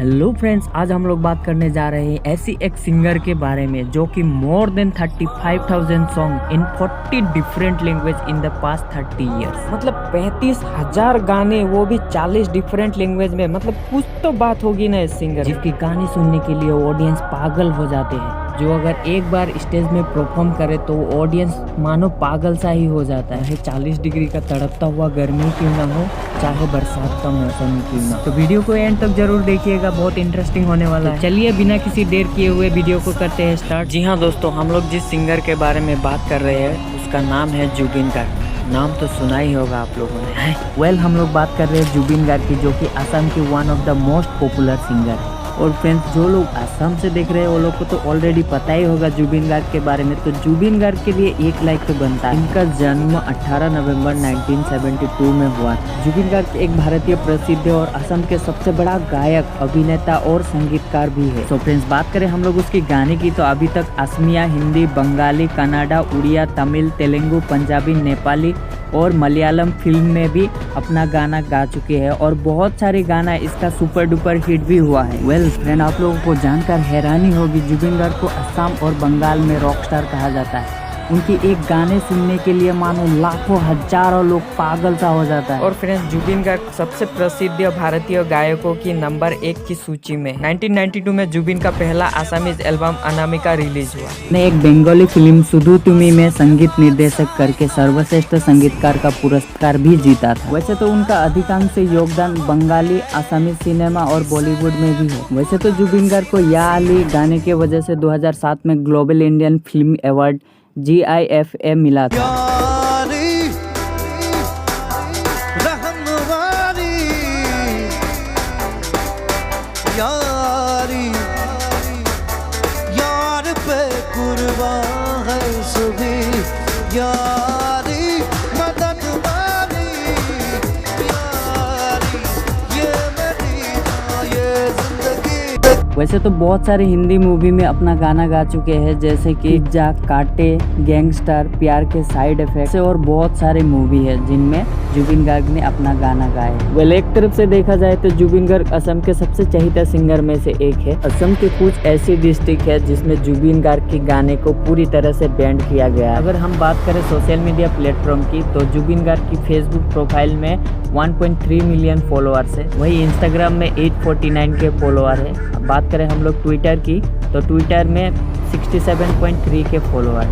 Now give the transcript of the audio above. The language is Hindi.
हेलो फ्रेंड्स, आज हम लोग बात करने जा रहे हैं ऐसी एक सिंगर के बारे में जो कि more than 35,000 song in 40 different language in the past 30 years. मतलब 35,000 गाने, वो भी 40 डिफरेंट लैंग्वेज में। मतलब कुछ तो बात होगी ना इस सिंगर, जिसकी गाने सुनने के लिए ऑडियंस पागल हो जाते हैं। जो अगर एक बार स्टेज में परफॉर्म करे तो ऑडियंस मानो पागल सा ही हो जाता है। 40 डिग्री का तड़पता हुआ गर्मी क्यों ना हो, चाहे बरसात का मौसम क्यों ना। तो वीडियो को एंड तक जरूर देखिएगा, बहुत इंटरेस्टिंग होने वाला है। चलिए बिना किसी देर किए हुए वीडियो को करते हैं स्टार्ट। जी हाँ दोस्तों, हम लोग जिस सिंगर के बारे में बात कर रहे हैं उसका नाम है जुबिन गार्ग। नाम तो सुना ही होगा आप लोगों ने। वेल, हम लोग बात कर रहे हैं जुबिन गार्ग की, जो कि असम की one of the most popular singer है। और फ्रेंड्स, जो लोग असम से देख रहे हैं वो लोग को तो ऑलरेडी पता ही होगा जुबिन गार्ग के बारे में। तो जुबिन गार्ग के लिए एक लाइक तो बनता है। इनका जन्म 18 नवंबर 1972 में हुआ। जुबिन गार्ग एक भारतीय प्रसिद्ध और असम के सबसे बड़ा गायक, अभिनेता और संगीतकार भी है। तो फ्रेंड्स, बात करें हम लोग उसके गाने की, तो अभी तक असमिया, हिंदी, बंगाली, कन्नड़ा, उड़िया, तमिल, तेलुगु, पंजाबी, नेपाली और मलयालम फिल्म में भी अपना गाना गा चुके हैं। और बहुत सारे गाना इसका सुपर डुपर हिट भी हुआ है। वेल फ्रेंड, आप लोगों को जानकर हैरानी होगी, जुबिन गार्ग को असम और बंगाल में रॉक स्टार कहा जाता है। उनके एक गाने सुनने के लिए मानो लाखों हजारों लोग पागल सा हो जाता है। और फ्रेंड्स, जुबिन गार्ग सबसे प्रसिद्ध भारतीय गायकों की नंबर 1 की सूची में। 1992 में जुबिन का पहला आसामीज एल्बम अनामिका रिलीज हुआ। ने एक बंगाली फिल्म सुधु तुमी में संगीत निर्देशक करके सर्वश्रेष्ठ संगीतकार का पुरस्कार भी जीता था। वैसे तो उनका अधिकांश योगदान बंगाली, आसामी सिनेमा और बॉलीवुड में भी है। वैसे तो जुबिन गार्ग को या अली गाने की वजह से 2007 में global Indian film award GIFA मिला था। यारी यार पे कुर्बान है सुबह, यारी मदद वाली, यारी ये मेरी ये जिंदगी। वैसे तो बहुत सारे हिंदी मूवी में अपना गाना गा चुके हैं, जैसे कि जा, काटे, गैंगस्टर, प्यार के साइड इफेक्ट और बहुत सारे मूवी है जिनमें जुबिन गार्ग ने अपना गाना गाया। वेल, एक तरफ से देखा जाए तो जुबिन गार्ग असम के सबसे चहेता सिंगर में से एक है। असम के कुछ ऐसी डिस्ट्रिक्ट है जिसमें जुबिन गार्ग के गाने को पूरी तरह से बैन किया गया। अगर हम बात करें सोशल मीडिया प्लेटफॉर्म की, तो जुबिन गार्ग की फेसबुक प्रोफाइल में 1.3 मिलियन फॉलोअर्स है। वही इंस्टाग्राम में 849 के फॉलोअर है। बात करें हम लोग ट्विटर की, तो ट्विटर में 67.3 के फॉलोअर।